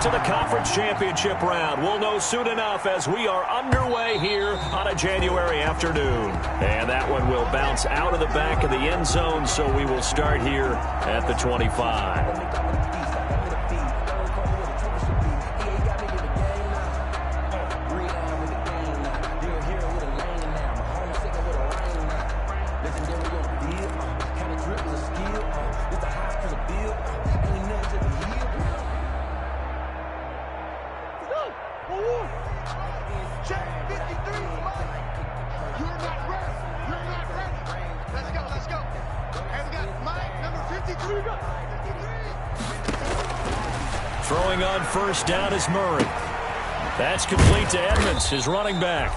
to the conference championship round. We'll know soon enough as we are underway here on a January afternoon. And that one will bounce out of the back of the end zone, so we will start here at the 25. Throwing on first down is Murray. That's complete to Edmonds, his running back.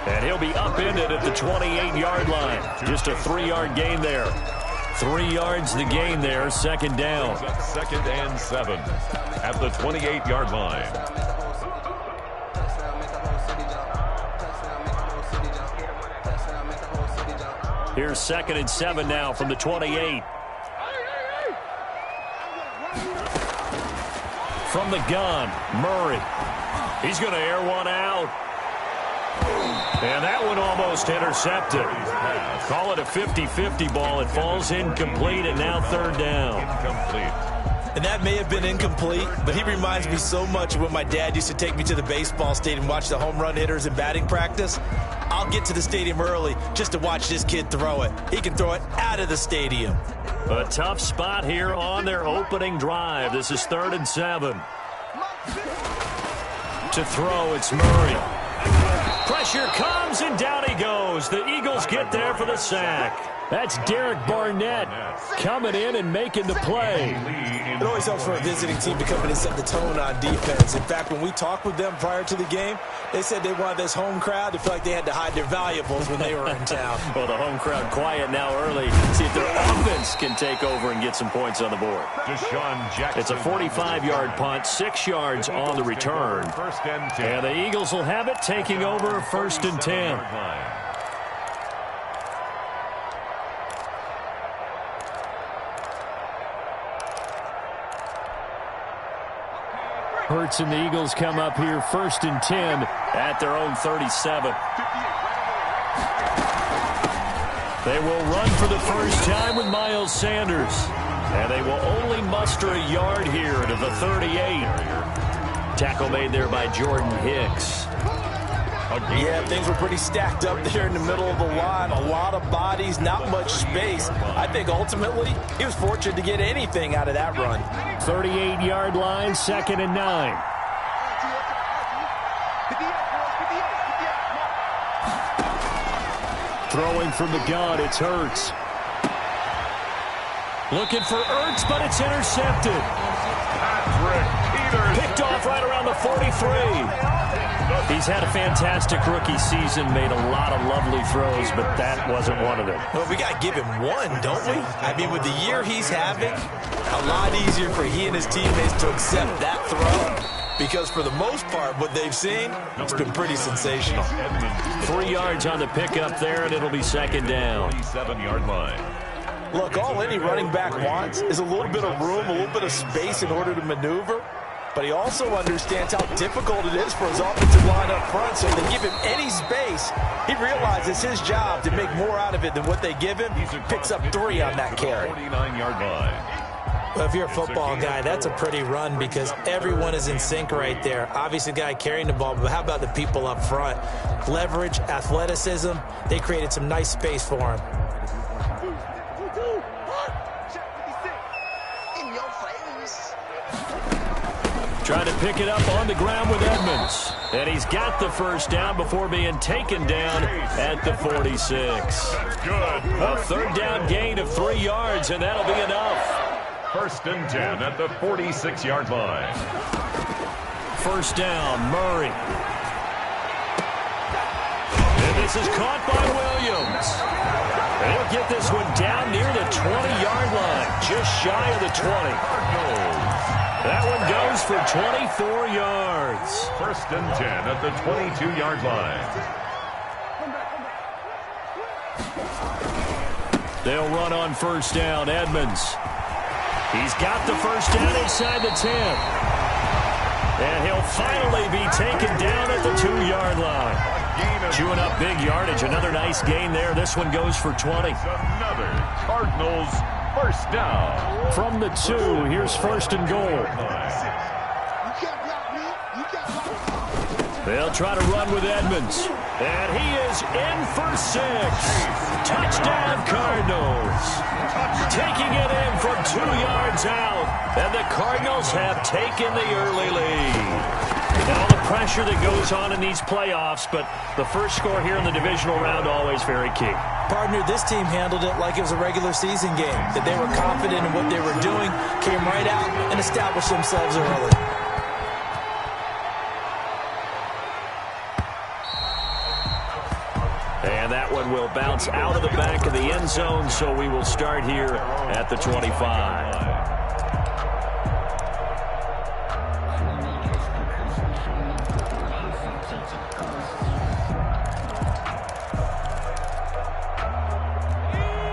And he'll be upended at the 28-yard line. Just a 3-yard gain there. 3 yards the gain there, second down. 2nd and 7 at the 28-yard line. Here's 2nd and 7 now from the 28. From the gun, Murray. He's going to air one out. And that one almost intercepted. Call it a 50-50 ball. It falls incomplete, and now 3rd down. Incomplete. And that may have been incomplete, but he reminds me so much of when my dad used to take me to the baseball stadium and watch the home run hitters in batting practice. I'll get to the stadium early just to watch this kid throw it. He can throw it out of the stadium. A tough spot here on their opening drive. This is 3rd and 7. To throw, it's Murray. Pressure comes, and down he goes. The Eagles get there for the sack. That's Derek Barnett coming in and making the play. It always helps for a visiting team to come in and set the tone on defense. In fact, when we talked with them prior to the game, they said they wanted this home crowd to feel like they had to hide their valuables when they were in town. Well, the home crowd quiet now early. See if their offense can take over and get some points on the board. It's a 45-yard punt, 6 yards on the return. 1st and 10. And the Eagles will have it, taking over 1st and 10. Hurts and the Eagles come up here 1st and 10 at their own 37. They will run for the first time with Miles Sanders. And they will only muster a yard here to the 38. Tackle made there by Jordan Hicks. Yeah, things were pretty stacked up there in the middle of the line. A lot of bodies, not much space. I think ultimately he was fortunate to get anything out of that run. 38-yard line, 2nd and 9. Throwing from the gun, it's Hurts. Looking for Ertz, but it's intercepted. Picked off right around the 43. He's had a fantastic rookie season, made a lot of lovely throws, but that wasn't one of them. Well, we got to give him one, don't we? I mean, with the year he's having, a lot easier for he and his teammates to accept that throw. Because for the most part, what they've seen, it's been pretty sensational. 3 yards on the pickup there, and it'll be 2nd down. 7-yard line. Look, all any running back wants is a little bit of room, a little bit of space in order to maneuver. But he also understands how difficult it is for his offensive line up front. So if they give him any space, he realizes it's his job to make more out of it than what they give him. He picks up 3 on that carry. 49-yard line. Well, if you're a football guy, that's a pretty run because everyone is in sync right there. Obviously, the guy carrying the ball, but how about the people up front? Leverage, athleticism, they created some nice space for him. Trying to pick it up on the ground with Edmonds. And he's got the first down before being taken down at the 46. A 3rd down gain of 3 yards, and that'll be enough. 1st and 10 at the 46-yard line. 1st down, Murray. And this is caught by Williams. And he'll get this one down near the 20-yard line, just shy of the 20. That one goes for 24 yards. 1st and 10 at the 22-yard line. They'll run on first down. Edmonds. He's got the first down inside the 10. And he'll finally be taken down at the 2-yard line. Chewing up big yardage. Another nice gain there. This one goes for 20. Another Cardinals first down. From the 2, here's first and goal. They'll try to run with Edmonds. And he is in for 6. Touchdown, Cardinals. Taking it in from 2 yards out. And the Cardinals have taken the early lead. And all the pressure that goes on in these playoffs, but the first score here in the divisional round always very key. Partner, this team handled it like it was a regular season game, that they were confident in what they were doing, came right out and established themselves early. And that one will bounce out of the back of the end zone, so we will start here at the 25.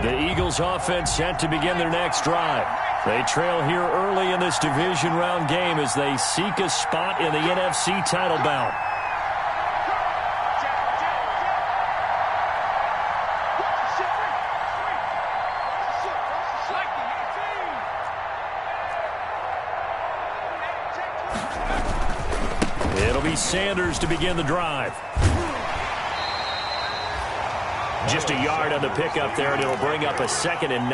The Eagles offense set to begin their next drive. They trail here early in this division round game as they seek a spot in the NFC title bout. It'll be Sanders to begin the drive. Just a yard on the pickup there, and it'll bring up a 2nd and 9.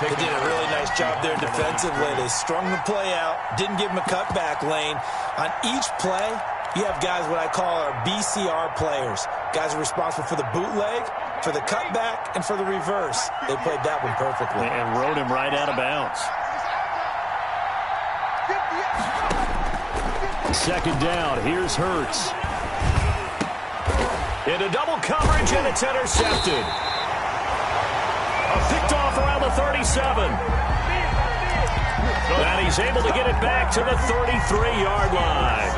They did a really nice job there defensively. They strung the play out, didn't give him a cutback lane. On each play, you have guys what I call our BCR players. Guys are responsible for the bootleg, for the cutback, and for the reverse. They played that one perfectly. And rode him right out of bounds. 2nd down, here's Hurts. Into double coverage, and it's intercepted. Picked off around the 37. And he's able to get it back to the 33-yard line.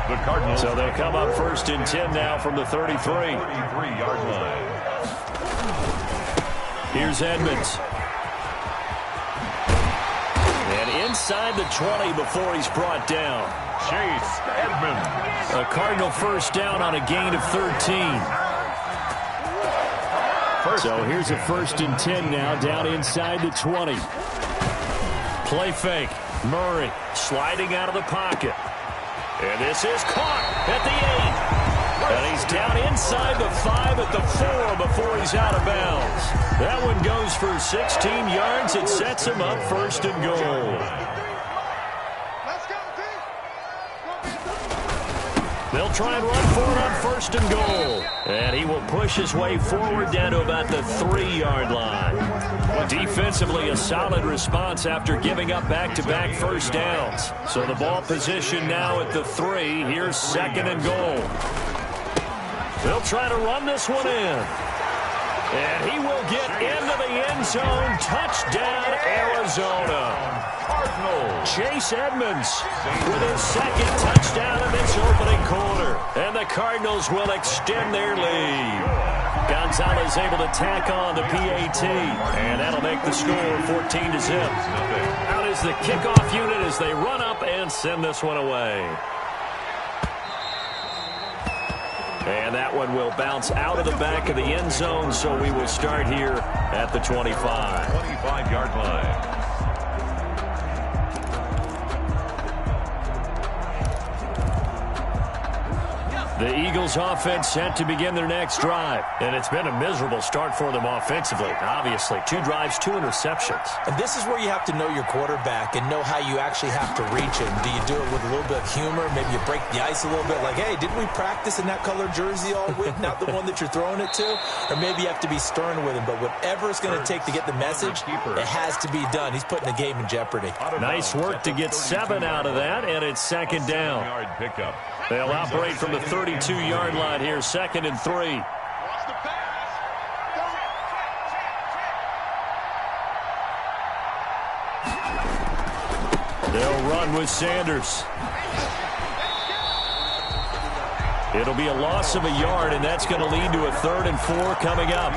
The Cardinals. So they'll come up 1st and 10 now from the 33. 33-yard line. Here's Edmonds. And inside the 20 before he's brought down. Chase Edmonds. A Cardinal first down on a gain of 13. So here's a 1st and 10 now down inside the 20. Play fake. Murray sliding out of the pocket. And this is caught at the 8. And he's down inside the 5 at the 4 before he's out of bounds. That one goes for 16 yards. It sets him up 1st and goal. They'll try and run for it on 1st and goal. And he will push his way forward down to about the 3-yard line. Defensively, a solid response after giving up back-to-back first downs. So the ball position now at the 3. Here's 2nd and goal. They'll try to run this one in. And he will get into the end zone. Touchdown, Arizona. Chase Edmonds with his 2nd touchdown of this opening quarter. And the Cardinals will extend their lead. Gonzalez able to tack on the PAT. And that'll make the score 14-0. Out is the kickoff unit as they run up and send this one away. And that one will bounce out of the back of the end zone, so we will start here at the 25. 25-yard line. The Eagles offense set to begin their next drive. And it's been a miserable start for them offensively. Obviously, 2 drives, 2 interceptions. And this is where you have to know your quarterback and know how you actually have to reach him. Do you do it with a little bit of humor? Maybe you break the ice a little bit like, hey, didn't we practice in that color jersey all week? Not the one that you're throwing it to? Or maybe you have to be stern with him. But whatever it's going to take to get the message, it has to be done. He's putting the game in jeopardy. Nice work to get 7 out of that, and it's 2nd down. They'll operate from the 32-yard line here, 2nd and 3. They'll run with Sanders. It'll be a loss of a yard, and that's going to lead to a 3rd and 4 coming up.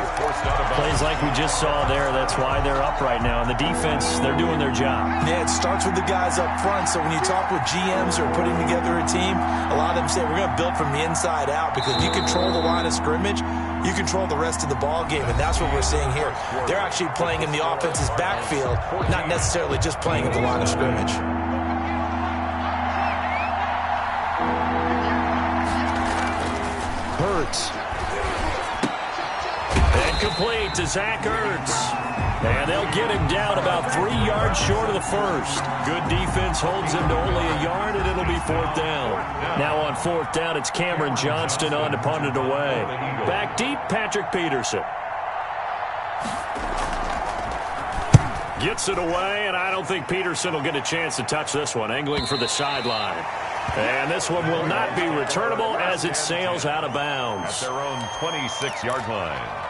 Plays like we just saw there. That's why they're up right now. And the defense, they're doing their job. Yeah, it starts with the guys up front. So when you talk with GMs who are putting together a team, a lot of them say we're going to build from the inside out, because if you control the line of scrimmage, you control the rest of the ball game, and that's what we're seeing here. They're actually playing in the offense's backfield, not necessarily just playing at the line of scrimmage. Hurts. And complete to Zach Ertz. And they'll get him down about 3 yards short of the first. Good defense holds him to only a yard, and it'll be 4th down. Now on 4th down, it's Cameron Johnston on to punt it away. Back deep, Patrick Peterson. Gets it away, and I don't think Peterson will get a chance to touch this one. Angling for the sideline. And this one will not be returnable as it sails out of bounds. At their own 26-yard line.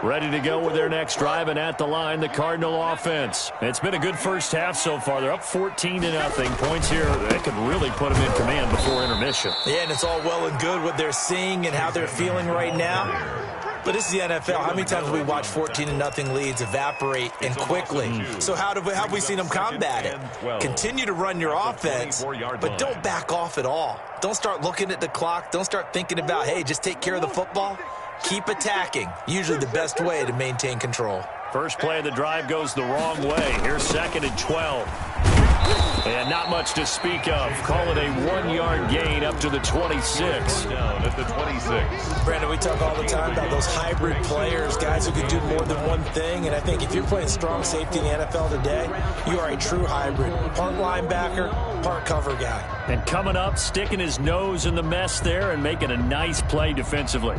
Ready to go with their next drive, and at the line, the Cardinal offense. It's been a good first half so far. They're up 14-0. Points here, they could really put them in command before intermission. Yeah, and it's all well and good what they're seeing and how they're feeling right now. But this is the NFL. How many times have we watched 14-0 leads evaporate and quickly? So how have we seen them combat it? Continue to run your offense, but don't back off at all. Don't start looking at the clock. Don't start thinking about, hey, just take care of the football. Keep attacking. Usually the best way to maintain control. First play of the drive goes the wrong way. Here's 2nd and 12. And not much to speak of. Call it a 1-yard gain up to the 26. Down at the 26. Brandon, we talk all the time about those hybrid players, guys who can do more than one thing. And I think if you're playing strong safety in the NFL today, you are a true hybrid. Part linebacker, part cover guy. And coming up, sticking his nose in the mess there and making a nice play defensively.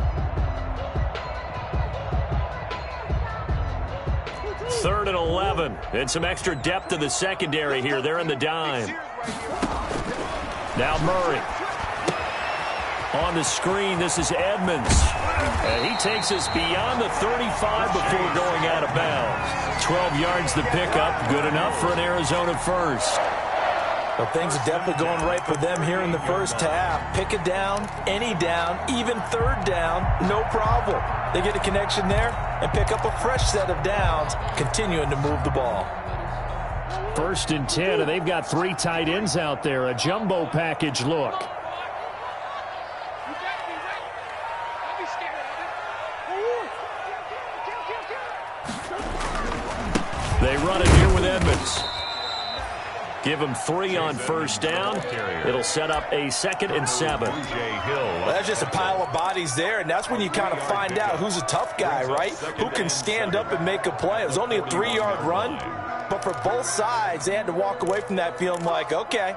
3rd and 11. And some extra depth to the secondary here. They're in the dime. Now Murray. On the screen, this is Edmonds. And he takes us beyond the 35 before going out of bounds. 12 yards the pickup. Good enough for an Arizona first. Well, things are definitely going right for them here in the first half. Pick a down, any down, even 3rd down, no problem. They get a connection there and pick up a fresh set of downs, continuing to move the ball. 1st and 10, and they've got 3 tight ends out there. A jumbo package look. They run it here with Edmonds. Give him 3 on 1st down. It'll set up a 2nd and 7. Well, that's just a pile of bodies there, and that's when you kind of find out who's a tough guy, right? Who can stand up and make a play. It was only a 3-yard run, but for both sides, they had to walk away from that feeling like, okay,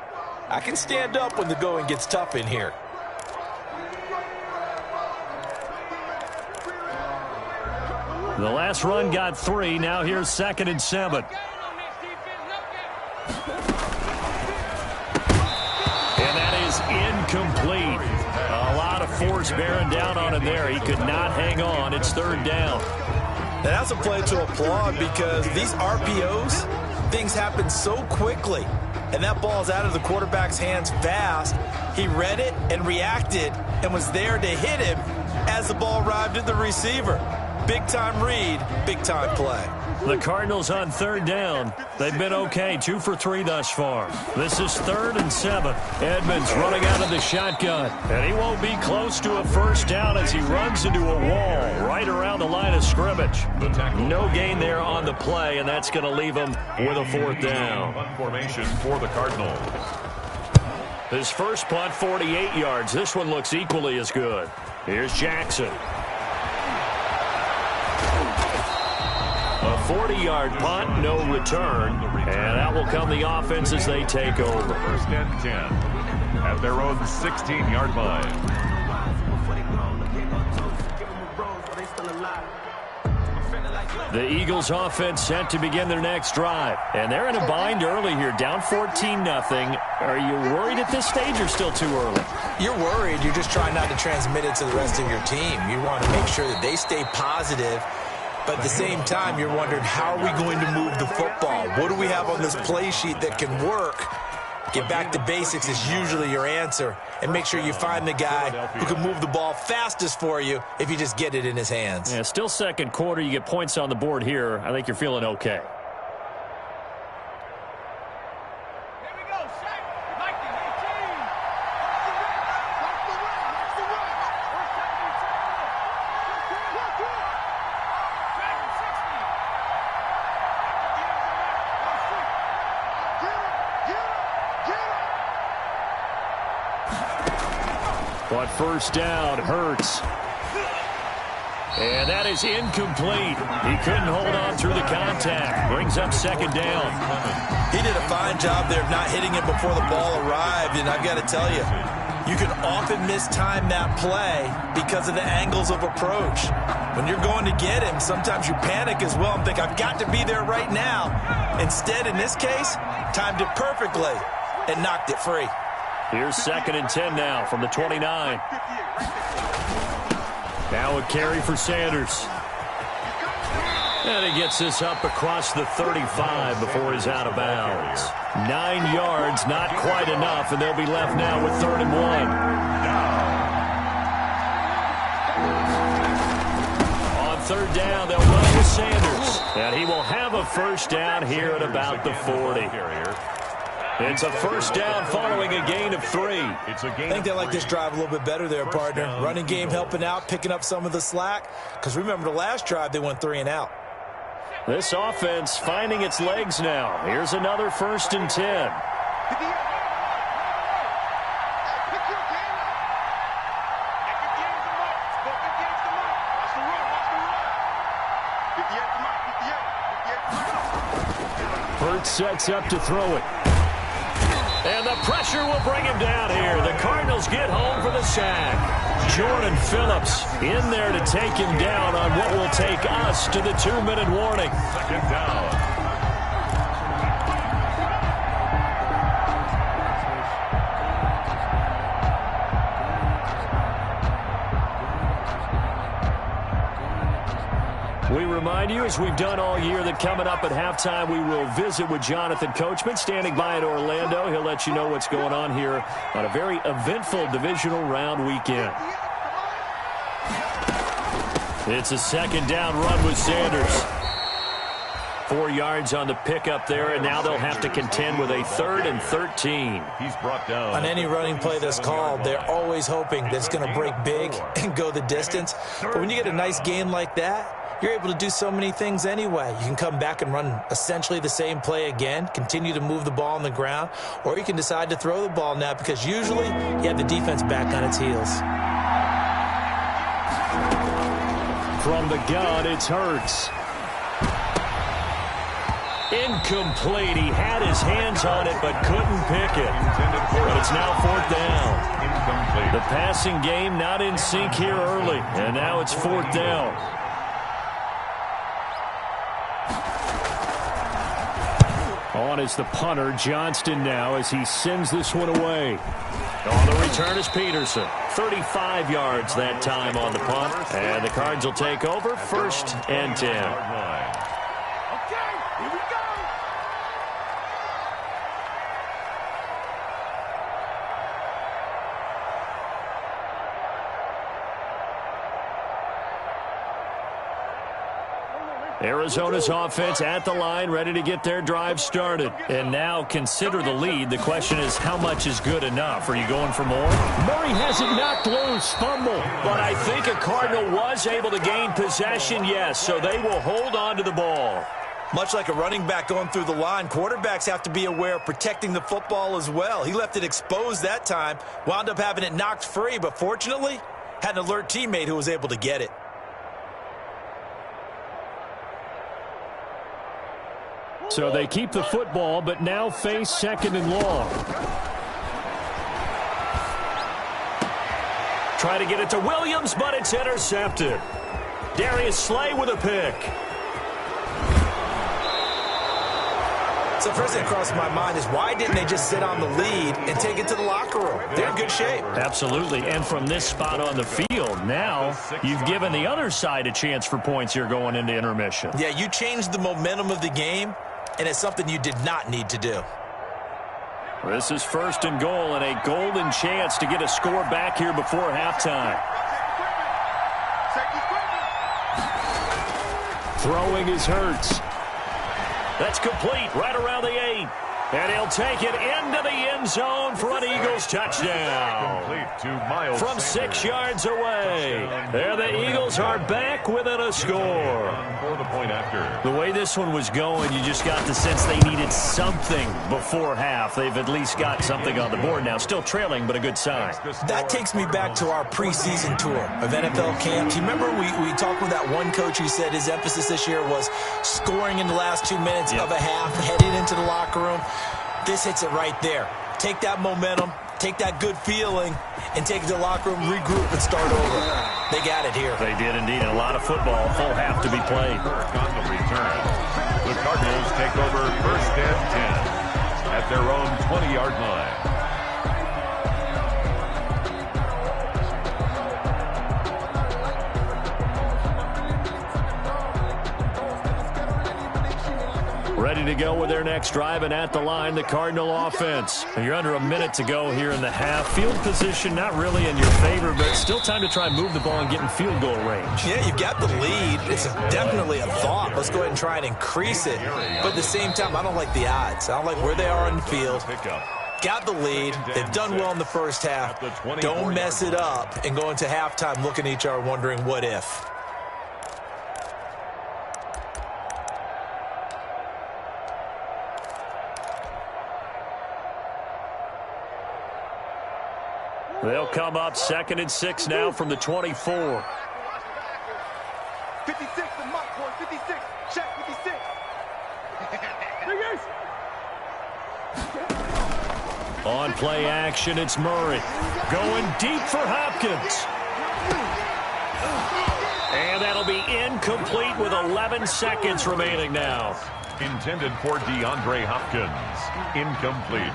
I can stand up when the going gets tough in here. The last run got 3. Now here's 2nd and 7. Incomplete. A lot of force bearing down on him there. He could not hang on. It's 3rd down. And that's a play to applaud, because these RPOs, things happen so quickly. And that ball's out of the quarterback's hands fast. He read it and reacted and was there to hit him as the ball arrived at the receiver. Big-time read, big-time play. The Cardinals on 3rd down. They've been okay, 2 for 3 thus far. This is 3rd and 7. Edmonds running out of the shotgun. And he won't be close to a 1st down as he runs into a wall right around the line of scrimmage. No gain there on the play, and that's going to leave him with a 4th down. Punt formation for the Cardinals. His first punt, 48 yards. This one looks equally as good. Here's Jackson. A 40-yard punt, no return, and that will come the offense as they take over. 1st and 10 at their own 16-yard line. The Eagles offense set to begin their next drive, and they're in a bind early here, down 14-0. Are you worried at this stage or still too early? You're worried. You're just trying not to transmit it to the rest of your team. You want to make sure that they stay positive But at the same time, you're wondering, how are we going to move the football? What do we have on this play sheet that can work? Get back to basics is usually your answer. And make sure you find the guy who can move the ball fastest for you if you just get it in his hands. Yeah, still second quarter. You get points on the board here. I think you're feeling okay. But first down hurts. And that is incomplete. He couldn't hold on through the contact. Brings up second down. He did a fine job there of not hitting it before the ball arrived. And I've got to tell you, you can often mistime that play because of the angles of approach. When you're going to get him, sometimes you panic as well and think, I've got to be there right now. Instead, in this case, timed it perfectly and knocked it free. Here's 2nd and 10 now from the 29. Now a carry for Sanders. And he gets this up across the 35 before he's out of bounds. 9 yards, not quite enough, and they'll be left now with 3rd and 1. On 3rd down, they'll run with Sanders. And he will have a first down here at about the 40. It's a first down following a gain of 3. I think they like this drive a little bit better there, partner. Running game helping out, picking up some of the slack. Because remember, the last drive, they went 3 and out. This offense finding its legs now. Here's another 1st and 10. Hurts sets up to throw it. And the pressure will bring him down here. The Cardinals get home for the sack. Jordan Phillips in there to take him down on what will take us to the 2-minute warning. 2nd down. We remind you, as we've done all year, that coming up at halftime, we will visit with Jonathan Coachman, standing by in Orlando. He'll let you know what's going on here on a very eventful divisional round weekend. It's a 2nd down run with Sanders. 4 yards on the pickup there, and now they'll have to contend with a 3rd and 13. He's brought down. On any running play that's called, they're always hoping that it's going to break big and go the distance. But when you get a nice gain like that, you're able to do so many things anyway. You can come back and run essentially the same play again, continue to move the ball on the ground, or you can decide to throw the ball now because usually you have the defense back on its heels. From the gun, it's Hurts. Incomplete. He had his hands on it but couldn't pick it. But it's now 4th down. Incomplete. The passing game not in sync here early, and now it's 4th down. On is the punter, Johnston, now as he sends this one away. On the return is Peterson. 35 yards that time on the punt. And the Cards will take over, 1st and 10. Arizona's offense at the line, ready to get their drive started. And now consider the lead. The question is, how much is good enough? Are you going for more? Murray has it knocked loose. Fumble. But I think a Cardinal was able to gain possession, yes. So they will hold on to the ball. Much like a running back going through the line, quarterbacks have to be aware of protecting the football as well. He left it exposed that time, wound up having it knocked free, but fortunately, had an alert teammate who was able to get it. So they keep the football, but now face 2nd and long. Try to get it to Williams, but it's intercepted. Darius Slay with a pick. So first thing that crossed my mind is why didn't they just sit on the lead and take it to the locker room? They're in good shape. Absolutely. And from this spot on the field, now you've given the other side a chance for points here going into intermission. Yeah, you changed the momentum of the game, and it's something you did not need to do. This is 1st and goal, and a golden chance to get a score back here before halftime. Throwing is Hurts. That's complete right around the 8. And he'll take it into the end zone for an Eagles touchdown. From 6 yards away. There the Eagles are back within a score. The way this one was going, you just got the sense they needed something before half. They've at least got something on the board now. Still trailing, but a good sign. That takes me back to our preseason tour of NFL camps. You remember we talked with that one coach who said his emphasis this year was scoring in the last 2 minutes of a half, heading into the locker room. This hits it right there. Take that momentum, take that good feeling, and take it to the locker room, regroup, and start over. They got it here. They did indeed. A lot of football, full half to be played. On the return, the Cardinals take over 1st and 10 at their own 20-yard line. Ready to go with their next drive, and at the line, the Cardinal offense. You're under a minute to go here in the half. Field position not really in your favor, but still time to try and move the ball and get in field goal range. Yeah, you've got the lead. It's definitely a thought. Let's go ahead and try and increase it. But at the same time, I don't like the odds. I don't like where they are on the field. Got the lead. They've done well in the first half. Don't mess it up and go into halftime looking at each other wondering what if. They'll come up 2nd and 6 now from the 24. 56, the mark boy, 56. Check 56. On play action, it's Murray. Going deep for Hopkins. And that'll be incomplete with 11 seconds remaining now. Intended for DeAndre Hopkins. Incomplete.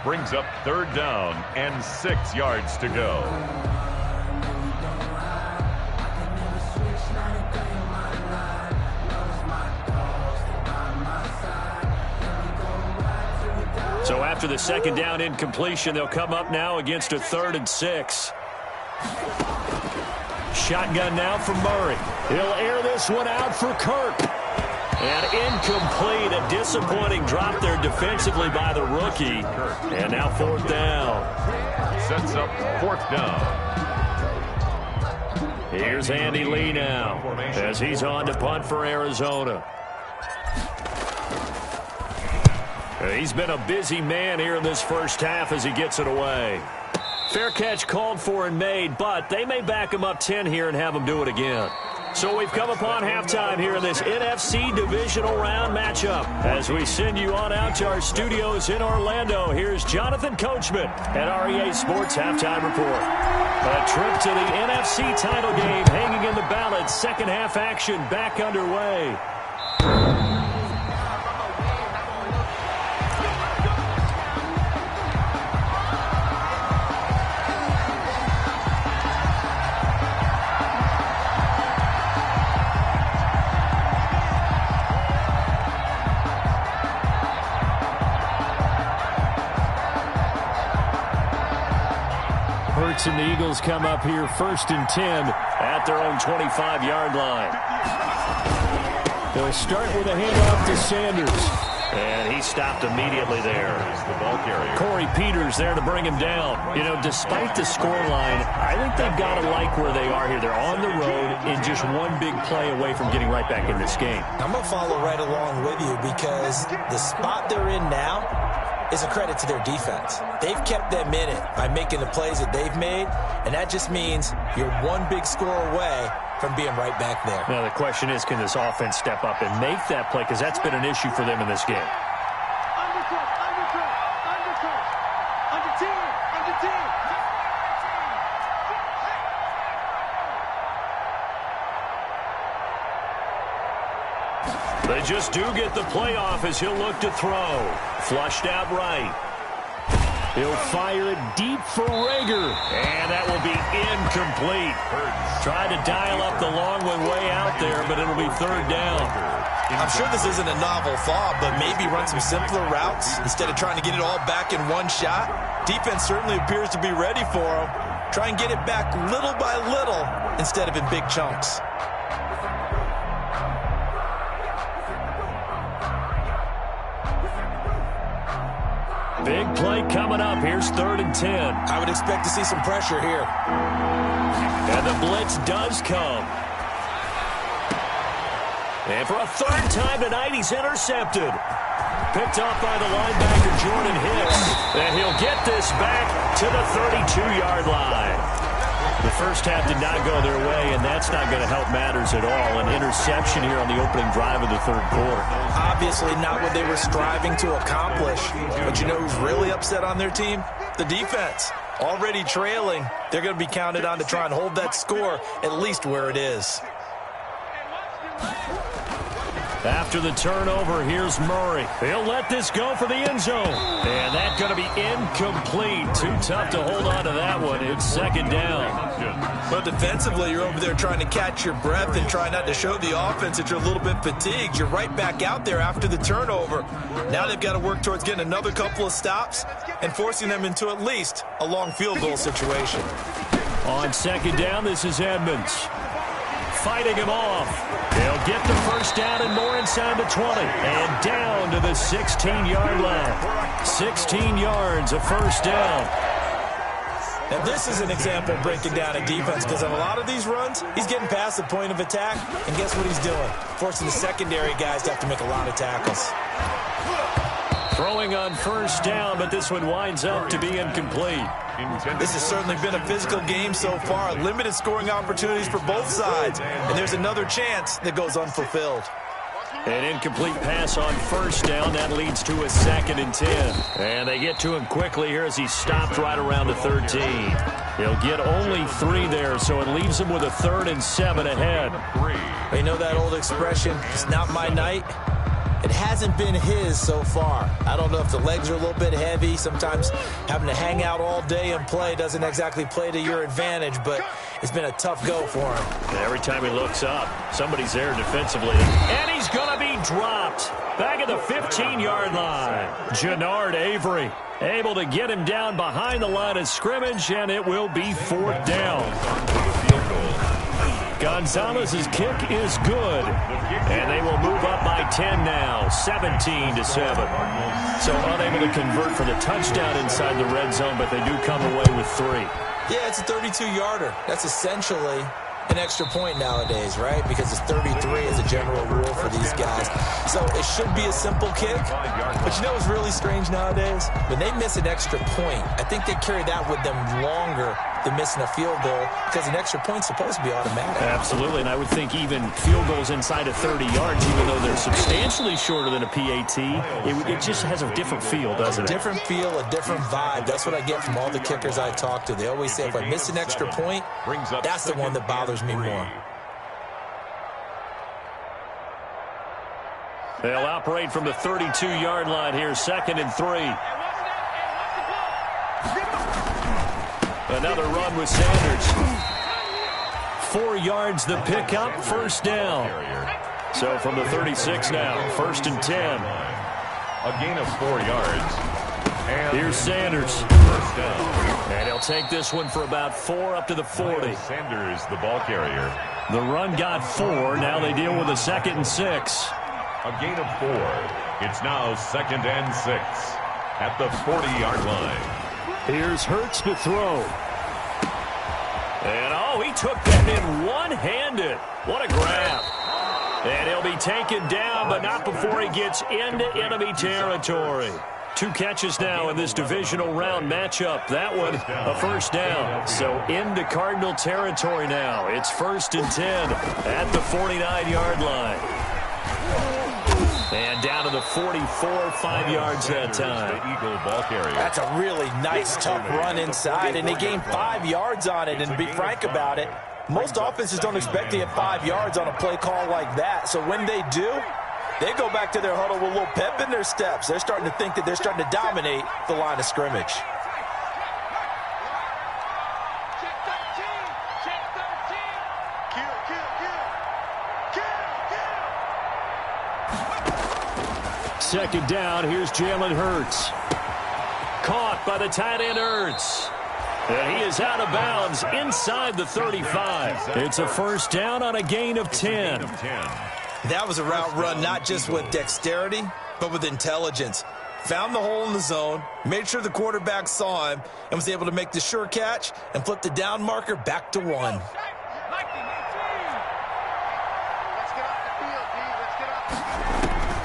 Brings up 3rd down and 6 yards to go. So after the 2nd down incompletion, they'll come up now against a 3rd and 6. Shotgun now from Murray. He'll air this one out for Kirk. And incomplete, a disappointing drop there defensively by the rookie. And now 4th down. Sets up 4th down. Here's Andy Lee now as he's on to punt for Arizona. He's been a busy man here in this first half as he gets it away. Fair catch called for and made, but they may back him up 10 here and have him do it again. So we've come upon halftime here in this NFC divisional round matchup. As we send you on out to our studios in Orlando, here's Jonathan Coachman at REA Sports Halftime Report. A trip to the NFC title game hanging in the balance. 2nd half action back underway. And the Eagles come up here 1st and 10 at their own 25-yard line. They'll start with a handoff to Sanders. And he stopped immediately there. The ball carrier. Corey Peters there to bring him down. You know, despite the scoreline, I think they've got to like where they are here. They're on the road and just one big play away from getting right back in this game. I'm going to follow right along with you because the spot they're in now is a credit to their defense. They've kept them in it by making the plays that they've made, and that just means you're one big score away from being right back there. Now, the question is, can this offense step up and make that play? Because that's been an issue for them in this game. They just do get the playoff as he'll look to throw. Flushed out right. He'll fire it deep for Rager. And that will be incomplete. Tried to dial up the long one way out there, but it'll be third down. I'm sure this isn't a novel thought, but maybe run some simpler routes instead of trying to get it all back in one shot. Defense certainly appears to be ready for him. Try and get it back little by little instead of in big chunks. Big play coming up. Here's 3rd and 10. I would expect to see some pressure here. And the blitz does come. And for a 3rd time tonight, he's intercepted. Picked up by the linebacker, Jordan Hicks. And he'll get this back to the 32-yard line. The first half did not go their way, and that's not going to help matters at all. An interception here on the opening drive of the 3rd quarter. Obviously not what they were striving to accomplish. But you know who's really upset on their team? The defense. Already trailing, they're going to be counted on to try and hold that score at least where it is. After the turnover, here's Murray. He'll let this go for the end zone. And that's going to be incomplete. Too tough to hold on to that one. It's 2nd down. But defensively, you're over there trying to catch your breath and try not to show the offense that you're a little bit fatigued. You're right back out there after the turnover. Now they've got to work towards getting another couple of stops and forcing them into at least a long field goal situation. On 2nd down, this is Edmonds. Fighting him off. They'll get the first down and more inside the 20. And down to the 16-yard line. 16 yards, a first down. Now this is an example of breaking down a defense, because on a lot of these runs, he's getting past the point of attack, and guess what he's doing? Forcing the secondary guys to have to make a lot of tackles. Throwing on first down, but this one winds up to be incomplete. This has certainly been a physical game so far. Limited scoring opportunities for both sides. And there's another chance that goes unfulfilled. An incomplete pass on first down. That leads to a 2nd and 10. And they get to him quickly here as he stopped right around the 13. He'll get only 3 there, so it leaves him with a 3rd and 7 ahead. You know that old expression, it's not my night? It hasn't been his so far. I don't know if the legs are a little bit heavy. Sometimes having to hang out all day and play doesn't exactly play to your advantage, but it's been a tough go for him. And every time he looks up, somebody's there defensively. And he's going to be dropped back at the 15-yard line. Jannard Avery able to get him down behind the line of scrimmage, and it will be 4th down. Gonzalez's kick is good, and they will move up by 10 now, 17-7. So unable to convert for the touchdown inside the red zone, but they do come away with 3. Yeah, it's a 32-yarder. That's essentially an extra point nowadays, right? Because it's 33 as a general rule for these guys. So it should be a simple kick. But you know what's really strange nowadays? When they miss an extra point, I think they carry that with them longer than missing a field goal, because an extra point's supposed to be automatic. Absolutely, and I would think even field goals inside of 30 yards, even though they're substantially shorter than a PAT, it just has a different feel, doesn't it? A different feel, a different vibe. That's what I get from all the kickers I talk to. They always say if I miss an extra point, that's the one that bothers me more. They'll operate from the 32-yard line here, 2nd and 3. Another run with Sanders. 4 yards the pickup, first down. So from the 36 now, 1st and 10. A gain of 4 yards. And here's Sanders. First down. And he'll take this one for about 4 up to the 40. Sanders, the ball carrier. The run got 4. Now they deal with a 2nd and 6. A gain of 4. It's now 2nd and 6 at the 40-yard line. Here's Hurts to throw. And, oh, he took that in one-handed. What a grab. And he'll be taken down, but not before he gets into enemy territory. 2 catches now in this divisional round matchup. That one, a first down. So into Cardinal territory now. It's 1st and 10 at the 49-yard line. And down to the 44, 5 yards that time. Eagle ball carrier. That's a really nice, tough run inside, and they gained 5 yards on it. And to be frank about it, most offenses don't expect to get 5 yards on a play call like that. So when they do, They go back to their huddle with a little pep in their steps. They're starting to think that they're starting to dominate the line of scrimmage. Check 13. Check 13. Kill, kill, kill. Kill, kill. Second down, here's Jalen Hurts. Caught by the tight end Hurts. And he is out of bounds inside the 35. It's a first down on a gain of 10. That was a route run not just with dexterity, but with intelligence. Found the hole in the zone, made sure the quarterback saw him, and was able to make the sure catch and flip the down marker back to 1. Let's get off the field, D. Let's get off the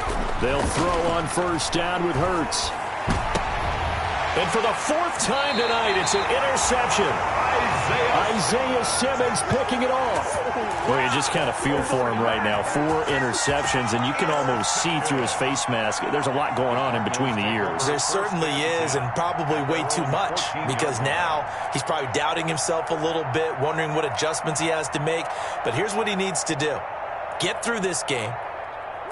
field. They'll throw on first down with Hurts. And for the fourth time tonight, it's an interception. Isaiah Simmons picking it off. Well, you just kind of feel for him right now. 4 interceptions, and you can almost see through his face mask. There's a lot going on in between the ears. There certainly is, and probably way too much, because now he's probably doubting himself a little bit, wondering what adjustments he has to make. But here's what he needs to do. Get through this game,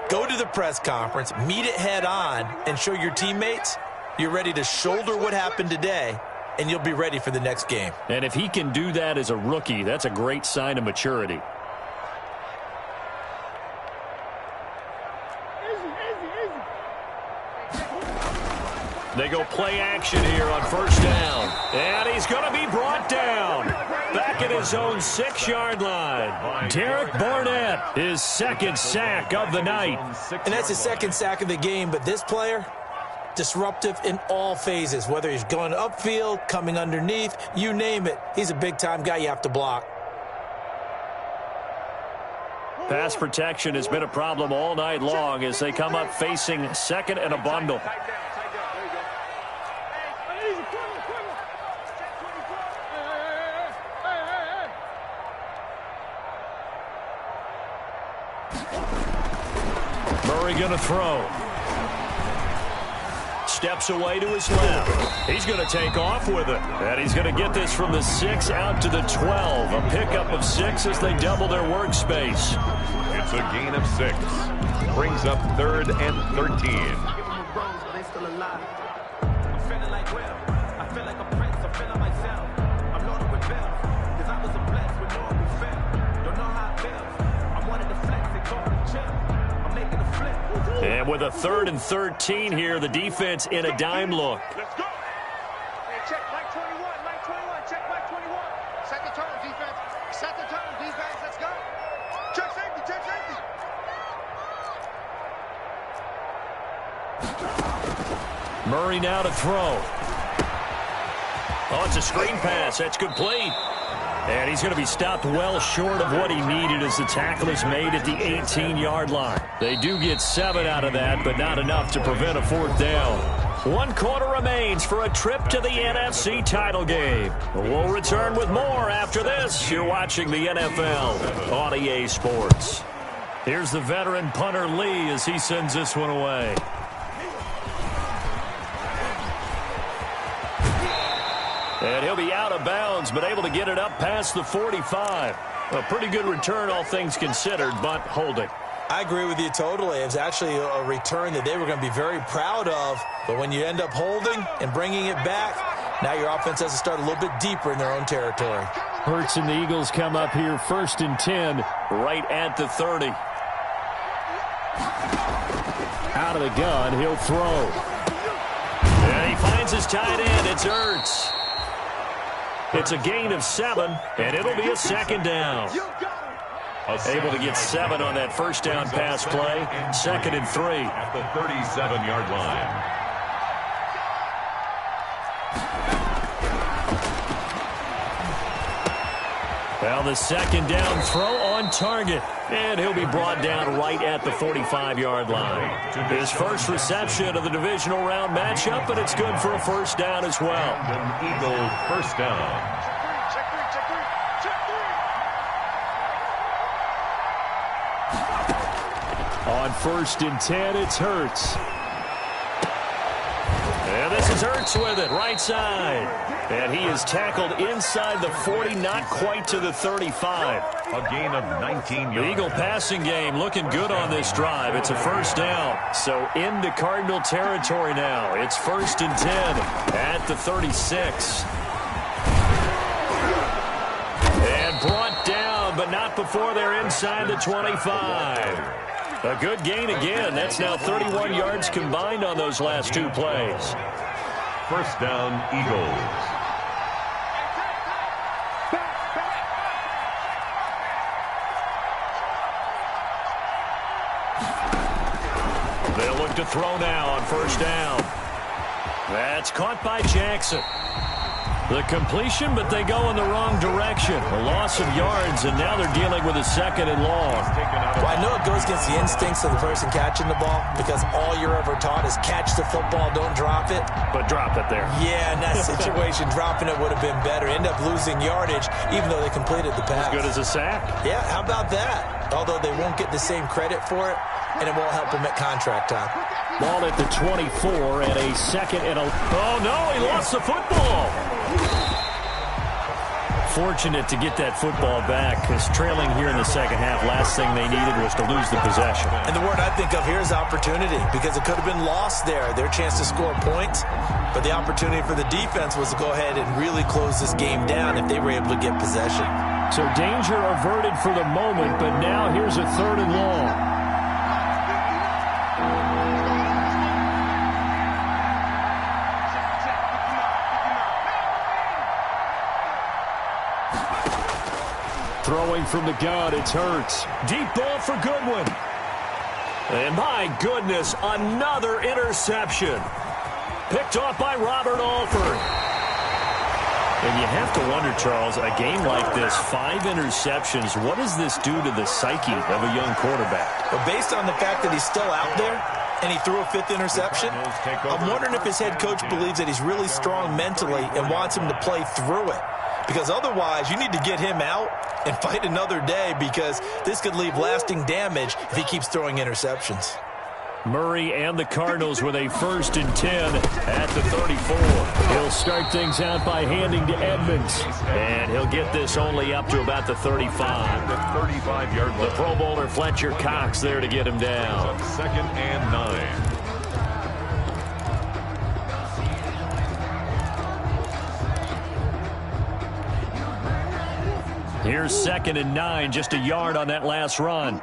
go to the press conference, meet it head on, and show your teammates you're ready to shoulder what happened today, and you'll be ready for the next game. And if he can do that as a rookie, that's a great sign of maturity. They go play action here on first down. And he's going to be brought down. Back at his own 6-yard line. Derek Barnett, his second sack of the night. And that's his second sack of the game, but this player, disruptive in all phases, whether he's going upfield, coming underneath, you name it. He's a big-time guy you have to block. Pass protection has been a problem all night long as they come up facing second and a bundle. Murray going to throw. Steps away to his left. He's going to take off with it. And he's going to get this from the 6 out to the 12. A pickup of 6 as they double their workspace. It's a gain of 6. Brings up 3rd and 13. And with a 3rd and 13 here, the defense in a dime look. Let's go. Hey, check Mike 21. Mike 21. Check Mike 21. Set the tone, defense. Set the tone, defense. Let's go. Check safety. Check safety. Murray now to throw. Oh, it's a screen pass. That's complete. And he's going to be stopped well short of what he needed as the tackle is made at the 18-yard line. They do get 7 out of that, but not enough to prevent a 4th down. 1 quarter remains for a trip to the NFC title game. We'll return with more after this. You're watching the NFL on EA Sports. Here's the veteran punter Lee as he sends this one away. And he'll be out of bounds, but able to get it up past the 45. A pretty good return, all things considered, but holding. I agree with you totally. It was actually a return that they were going to be very proud of. But when you end up holding and bringing it back, now your offense has to start a little bit deeper in their own territory. Hurts and the Eagles come up here 1st and 10, right at the 30. Out of the gun, he'll throw. And he finds his tight end. It's Hurts. It's a gain of 7, and it'll be a 2nd down. Able to get 7 on that first down pass play. 2nd and 3. At the 37-yard line. Well, the 2nd down throw on target. And he'll be brought down right at the 45-yard line. His first reception of the divisional round matchup, and it's good for a 1st down as well. An Eagle 1st down. Check three. Check 3. Check 3. On 1st and 10, it's Hurts. And this Here's Ertz with it, right side. And he is tackled inside the 40, not quite to the 35. A gain of 19 yards. The Eagle passing game looking good on this drive. It's a first down. So into Cardinal territory now. It's 1st and 10 at the 36. And brought down, but not before they're inside the 25. A good gain again. That's now 31 yards combined on those last 2 plays. First down, Eagles. They'll look to throw now on first down. That's caught by Jackson. The completion, but they go in the wrong direction. A loss of yards, and now they're dealing with a 2nd and long. Well, I know it goes against the instincts of the person catching the ball because all you're ever taught is catch the football, don't drop it. But drop it there. Yeah, in that situation, dropping it would have been better. End up losing yardage, even though they completed the pass. As good as a sack. Yeah, how about that? Although they won't get the same credit for it, and it won't help them at contract time. Ball at the 24 and a 2nd and a... Oh, no, he lost the football. Fortunate to get that football back because trailing here in the second half, last thing they needed was to lose the possession. And the word I think of here is opportunity because it could have been lost there, their chance to score points. But the opportunity for the defense was to go ahead and really close this game down if they were able to get possession. So danger averted for the moment, but now here's a 3rd and long. Throwing from the gun, it's Hurts. Deep ball for Goodwin. And my goodness, another interception. Picked off by Robert Alford. And you have to wonder, Charles, a game like this, 5 interceptions, what does this do to the psyche of a young quarterback? But based on the fact that he's still out there and he threw a 5th interception, I'm wondering if his head coach believes that he's really strong mentally and wants him to play through it. Because otherwise, you need to get him out and fight another day because this could leave lasting damage if he keeps throwing interceptions. Murray and the Cardinals with a 1st and 10 at the 34. He'll start things out by handing to Edmonds. And he'll get this only up to about the 35. The 35-yard line. The Pro Bowler Fletcher Cox there to get him down. 2nd and 9. Here's 2nd and 9, just a yard on that last run.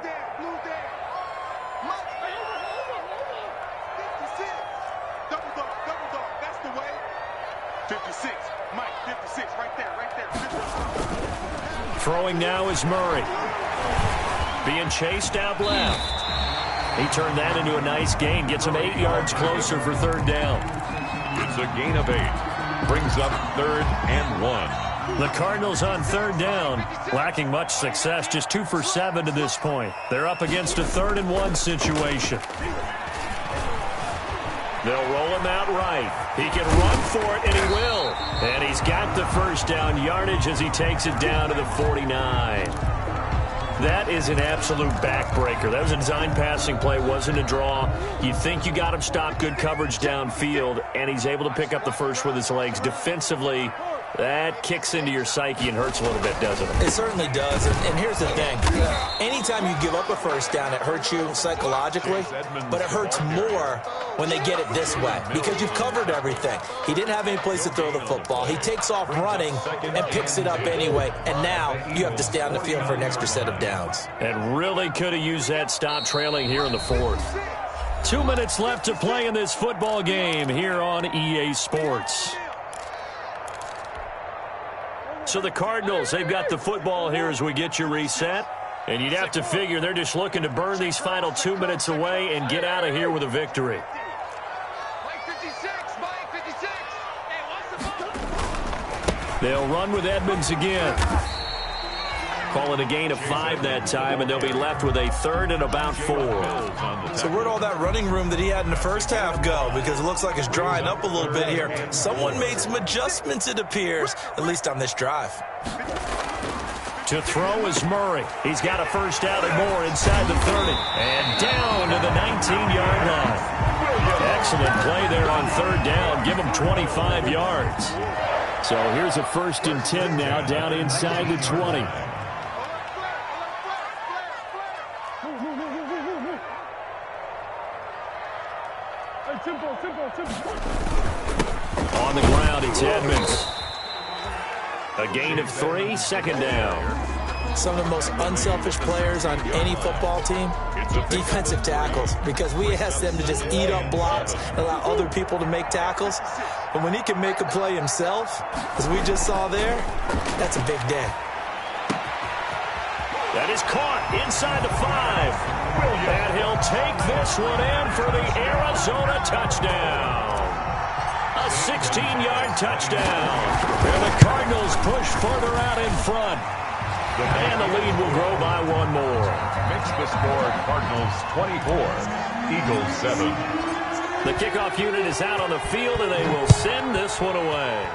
Throwing now is Murray. Being chased out left. He turned that into a nice gain. Gets him 8 yards closer for 3rd down. It's a gain of 8. Brings up 3rd and 1. The Cardinals on 3rd down, lacking much success, just 2 for 7 to this point. They're up against a 3rd and 1 situation. They'll roll him out right. He can run for it, and he will. And he's got the first down yardage as he takes it down to the 49. That is an absolute backbreaker. That was a design passing play, wasn't a draw. You think you got him stopped, good coverage downfield, and he's able to pick up the first with his legs. Defensively, that kicks into your psyche and hurts a little bit, doesn't it? It certainly does. And here's the thing. Anytime you give up a first down, it hurts you psychologically, but it hurts more when they get it this way because you've covered everything. He didn't have any place to throw the football. He takes off running and picks it up anyway, and now you have to stay on the field for an extra set of downs. And really could have used that stop trailing here in the 4th. 2 minutes left to play in this football game here on EA Sports. So the Cardinals, they've got the football here as we get you reset. And you'd have to figure they're just looking to burn these final 2 minutes away and get out of here with a victory. They'll run with Edmonds again. Call it a gain of 5 that time, and they'll be left with a 3rd and about 4. So where'd all that running room that he had in the first half go? Because it looks like it's drying up a little bit here. Someone made some adjustments, it appears, at least on this drive. To throw is Murray. He's got a first down and more inside the 30. And down to the 19-yard line. Excellent play there on third down. Give him 25 yards. So here's a 1st and 10 now, down inside the 20. On the ground, it's Edmonds. A gain of 3, 2nd down. Some of the most unselfish players on any football team, defensive tackles, because we ask them to just eat up blocks and allow other people to make tackles. But when he can make a play himself, as we just saw there, that's a big day. That is caught inside the 5. And he'll take this one in for the Arizona touchdown. A 16-yard touchdown. And the Cardinals push further out in front. And the lead will grow by 1 more. Makes the score Cardinals 24, Eagles 7. The kickoff unit is out on the field, and they will send this one away.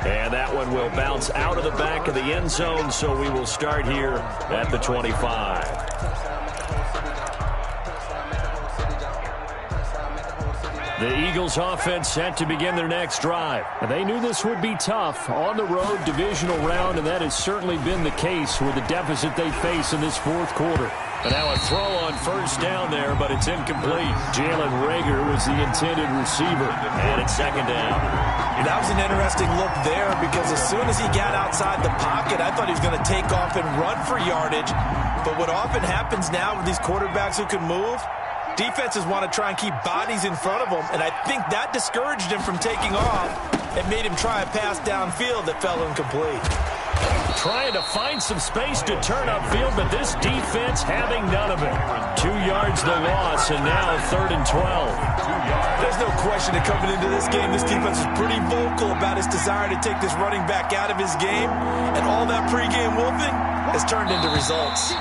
And that one will bounce out of the back of the end zone, so we will start here at the 25. The Eagles offense set to begin their next drive. And they knew this would be tough on the road divisional round, and that has certainly been the case with the deficit they face in this 4th quarter. And now a throw on 1st down there, but it's incomplete. Jalen Reagor was the intended receiver. And it's 2nd down. That was an interesting look there, because as soon as he got outside the pocket, I thought he was going to take off and run for yardage. But what often happens now with these quarterbacks who can move, defenses want to try and keep bodies in front of them, and I think that discouraged him from taking off and made him try a pass downfield that fell incomplete. Trying to find some space to turn upfield, but this defense having none of it. 2 yards the loss, and now 3rd and 12. There's no question that coming into this game, this defense is pretty vocal about its desire to take this running back out of his game, and all that pregame wolfing has turned into results.